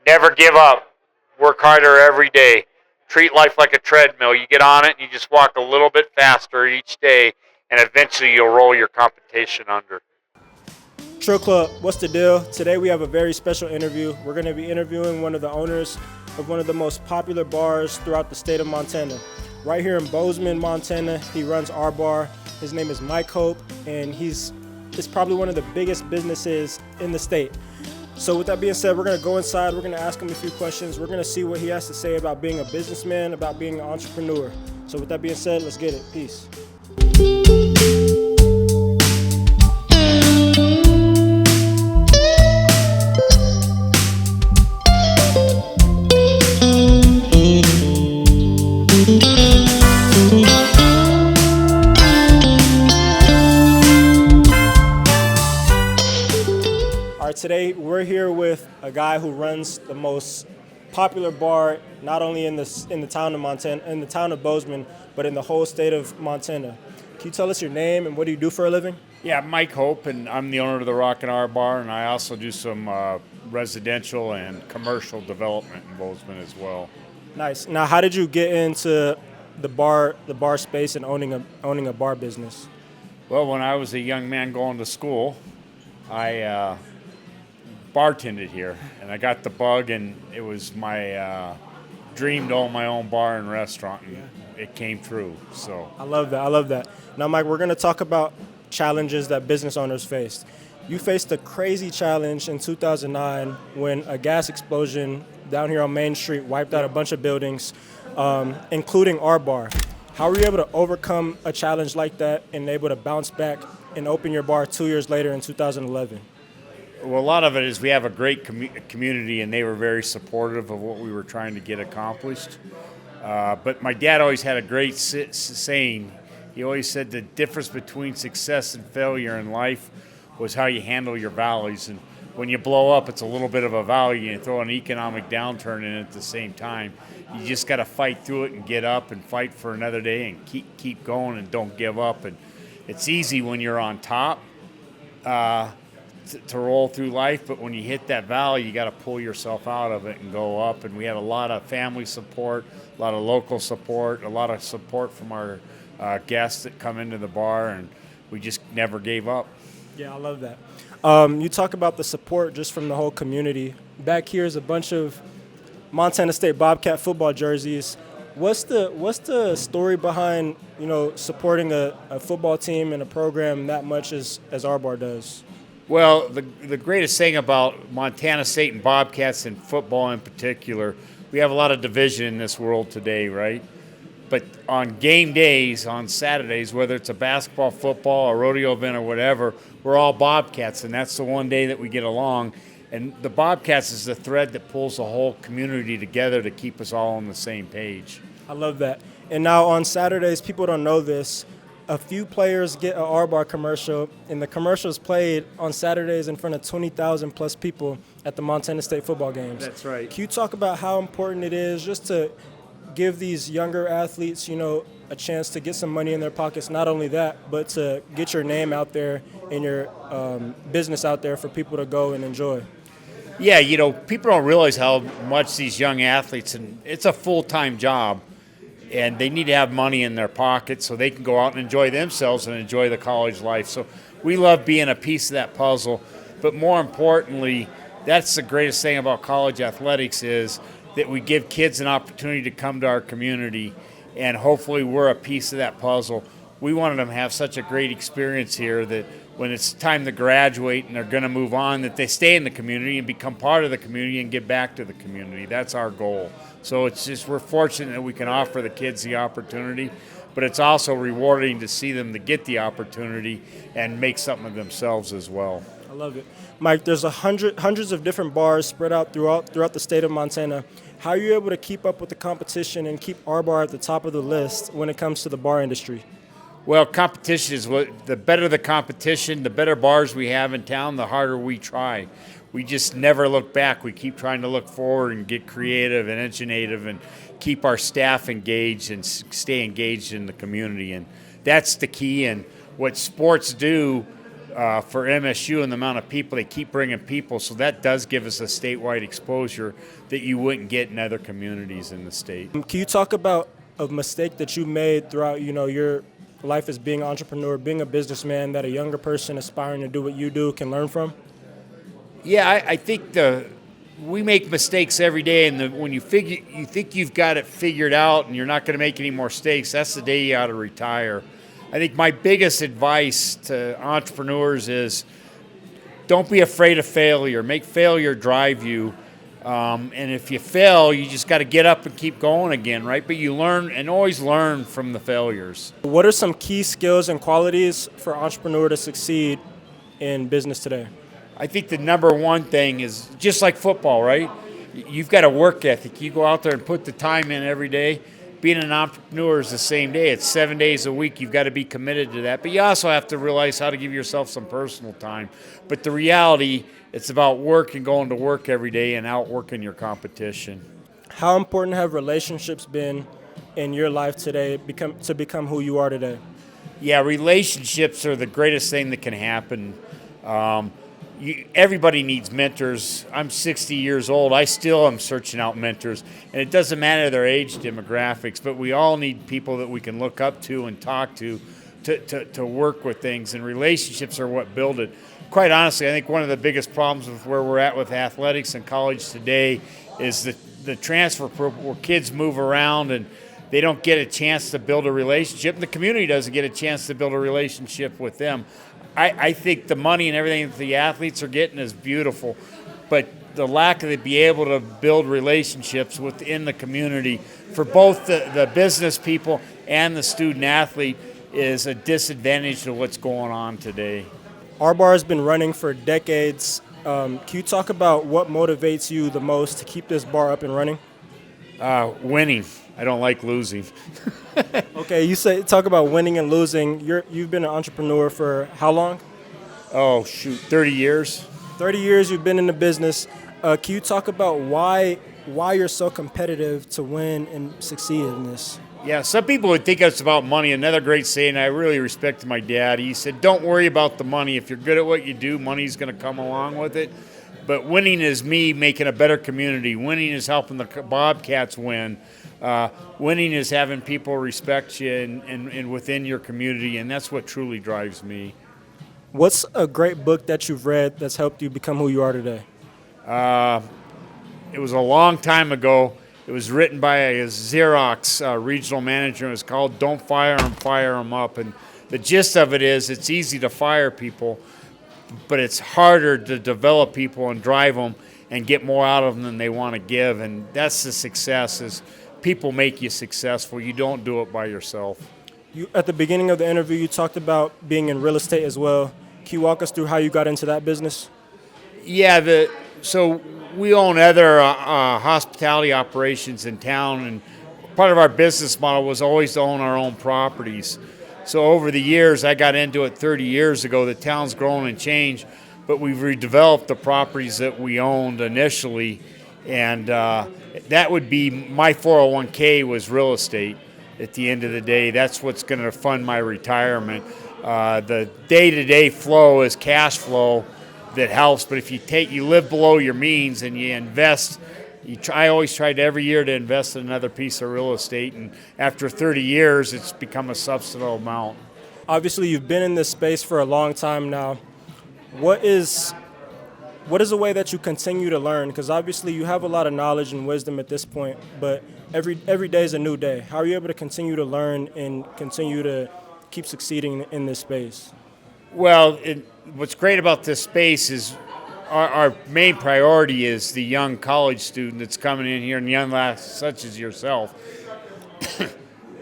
Never give up. Work harder every day. Treat life like a treadmill. You get on it and you just walk a little bit faster each day, and eventually you'll roll your competition under. Trill Club, what's the deal? Today we have a very special interview. We're going to be interviewing one of the owners of one of the most popular bars throughout the state of Montana. Right here in Bozeman, Montana, he runs our bar. His name is Mike Hope, and it's probably one of the biggest businesses in the state. So with that being said, we're going to go inside. We're going to ask him a few questions. We're going to see what he has to say about being a businessman, about being an entrepreneur. So with that being said, let's get it. Peace. All right, today we're here with a guy who runs the most popular bar, not only in the town of Montana, in the town of Bozeman, but in the whole state of Montana. Can you tell us your name and what do you do for a living? Yeah, Mike Hope, and I'm the owner of the Rock and R Bar, and I also do some residential and commercial development in Bozeman as well. Nice. Now, how did you get into the bar space and owning a bar business? Well, when I was a young man going to school, I bartended here, and I got the bug, and it was my dream to own my own bar and restaurant, and it came true. So I love that. I love that. Now, Mike, we're going to talk about challenges that business owners faced. You faced a crazy challenge in 2009 when a gas explosion down here on Main Street wiped out a bunch of buildings, including our bar. How were you able to overcome a challenge like that and able to bounce back and open your bar 2 years later in 2011? well, a lot of it is we have a great community, and they were very supportive of what we were trying to get accomplished. But my dad always had a great saying. He always said the difference between success and failure in life was how you handle your valleys. And when you blow up, it's a little bit of a valley, and you throw an economic downturn in at the same time. You just got to fight through it and get up and fight for another day and keep going and don't give up. And it's easy when you're on top to roll through life, but when you hit that valley, you got to pull yourself out of it and go up. And we had a lot of family support, a lot of local support, a lot of support from our guests that come into the bar, and we just never gave up. Yeah, I love that. You talk about the support just from the whole community. Back here is a bunch of Montana State Bobcat football jerseys. What's the story behind supporting a football team and a program that much as our bar does? Well, the greatest thing about Montana State and Bobcats and football in particular, we have a lot of division in this world today, right? But on game days, on Saturdays, whether it's a basketball, football, a rodeo event, or whatever, we're all Bobcats, and that's the one day that we get along. And the Bobcats is the thread that pulls the whole community together to keep us all on the same page. I love that. And now on Saturdays, people don't know this, a few players get an R-Bar commercial, and the commercial's played on Saturdays in front of 20,000 plus people at the Montana State football games. That's right. Can you talk about how important it is just to give these younger athletes, a chance to get some money in their pockets? Not only that, but to get your name out there and your business out there for people to go and enjoy. Yeah, people don't realize how much these young athletes, and it's a full-time job, and they need to have money in their pockets so they can go out and enjoy themselves and enjoy the college life. So we love being a piece of that puzzle. But more importantly, that's the greatest thing about college athletics is that we give kids an opportunity to come to our community, and hopefully we're a piece of that puzzle. We wanted them to have such a great experience here that when it's time to graduate and they're going to move on, that they stay in the community and become part of the community and give back to the community. That's our goal. So it's just we're fortunate that we can offer the kids the opportunity, but it's also rewarding to see them to get the opportunity and make something of themselves as well. I love it. Mike, there's hundreds of different bars spread out throughout the state of Montana. How are you able to keep up with the competition and keep our bar at the top of the list when it comes to the bar industry? Well, competition is the better the competition, the better bars we have in town, the harder we try. We just never look back. We keep trying to look forward and get creative and ingenuitive and keep our staff engaged and stay engaged in the community. And that's the key. And what sports do for MSU and the amount of people. They keep bringing people, so that does give us a statewide exposure that you wouldn't get in other communities in the state. Can you talk about a mistake that you made throughout, your life as being an entrepreneur, being a businessman, that a younger person aspiring to do what you do can learn from? Yeah, I think we make mistakes every day, and when you think you've got it figured out and you're not going to make any more mistakes, that's the day you ought to retire. I think my biggest advice to entrepreneurs is don't be afraid of failure. Make failure drive you. And if you fail, you just got to get up and keep going again, right? But you learn and always learn from the failures. What are some key skills and qualities for an entrepreneur to succeed in business today? I think the number one thing is just like football, right? You've got a work ethic. You go out there and put the time in every day. Being an entrepreneur is the same day. It's 7 days a week. You've got to be committed to that. But you also have to realize how to give yourself some personal time. But the reality, it's about work and going to work every day and outworking your competition. How important have relationships been in your life today to become who you are today? Yeah, relationships are the greatest thing that can happen. Everybody needs mentors. I'm 60 years old. I still am searching out mentors. And it doesn't matter their age demographics, but we all need people that we can look up to and talk to work with things. And relationships are what build it. Quite honestly, I think one of the biggest problems with where we're at with athletics and college today is the transfer program where kids move around and they don't get a chance to build a relationship. And the community doesn't get a chance to build a relationship with them. I think the money and everything that the athletes are getting is beautiful, but the lack of it be able to build relationships within the community for both the business people and the student athlete is a disadvantage to what's going on today. Our bar has been running for decades. Can you talk about what motivates you the most to keep this bar up and running? Winning. I don't like losing. Okay, talk about winning and losing. You've been an entrepreneur for how long? 30 years. 30 years you've been in the business. Can you talk about why you're so competitive to win and succeed in this? Yeah, some people would think it's about money. Another great saying I really respect my dad. He said, don't worry about the money. If you're good at what you do, money's going to come along with it. But winning is me making a better community. Winning is helping the Bobcats win. Winning is having people respect you and within your community, and that's what truly drives me. What's a great book that you've read that's helped you become who you are today? It was a long time ago. It was written by a Xerox regional manager. It was called Don't Fire 'Em, Fire 'Em Up. And the gist of it is it's easy to fire people, but it's harder to develop people and drive them and get more out of them than they want to give. And that's the success is people make you successful. You don't do it by yourself. At the beginning of the interview, you talked about being in real estate as well. Can you walk us through how you got into that business? Yeah, so we own other hospitality operations in town, and part of our business model was always to own our own properties. So over the years, I got into it 30 years ago. The town's grown and changed, but we've redeveloped the properties that we owned initially, and that would be my 401k was real estate. At the end of the day, that's what's going to fund my retirement. The day-to-day flow is cash flow that helps, but if you live below your means and you invest, I always tried every year to invest in another piece of real estate, and after 30 years, it's become a substantial amount. Obviously, you've been in this space for a long time now. What is a way that you continue to learn? Because obviously you have a lot of knowledge and wisdom at this point, but every day is a new day. How are you able to continue to learn and continue to keep succeeding in this space? Well, what's great about this space is our main priority is the young college student that's coming in here, and young lads such as yourself.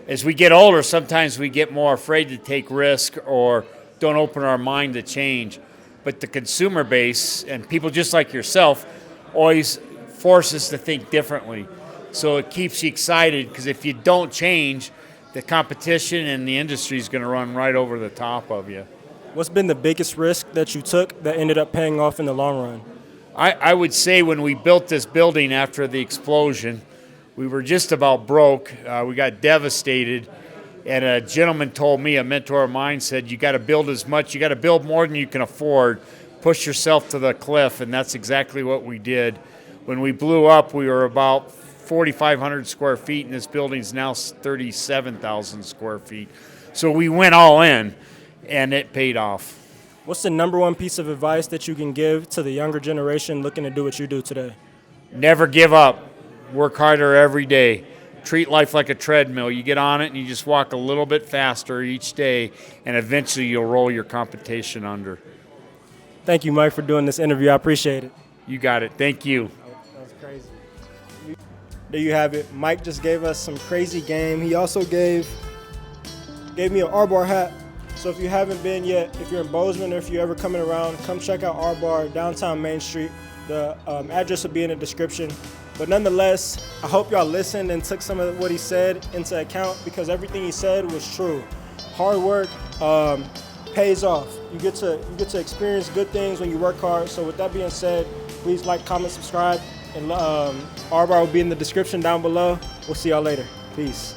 As we get older, sometimes we get more afraid to take risk or don't open our mind to change. But the consumer base and people just like yourself always force us to think differently. So it keeps you excited because if you don't change, the competition and the industry is going to run right over the top of you. What's been the biggest risk that you took that ended up paying off in the long run? I would say when we built this building after the explosion, we were just about broke. We got devastated, And a gentleman told me, a mentor of mine said, you got to build as much, you got to build more than you can afford. Push yourself to the cliff, and that's exactly what we did. When we blew up, we were about 4,500 square feet, and this building's now 37,000 square feet. So we went all in, and it paid off. What's the number one piece of advice that you can give to the younger generation looking to do what you do today? Never give up. Work harder every day. Treat life like a treadmill. You get on it and you just walk a little bit faster each day, and eventually you'll roll your competition under. Thank you, Mike, for doing this interview. I appreciate it. You got it. Thank you. That was crazy. There you have it. Mike just gave us some crazy game. He also gave me an R-Bar hat. So if you haven't been yet, if you're in Bozeman or if you're ever coming around, come check out R-Bar, downtown Main Street. The address will be in the description. But nonetheless, I hope y'all listened and took some of what he said into account, because everything he said was true. Hard work pays off. You get to experience good things when you work hard. So with that being said, please like, comment, subscribe, and R-Bar will be in the description down below. We'll see y'all later. Peace.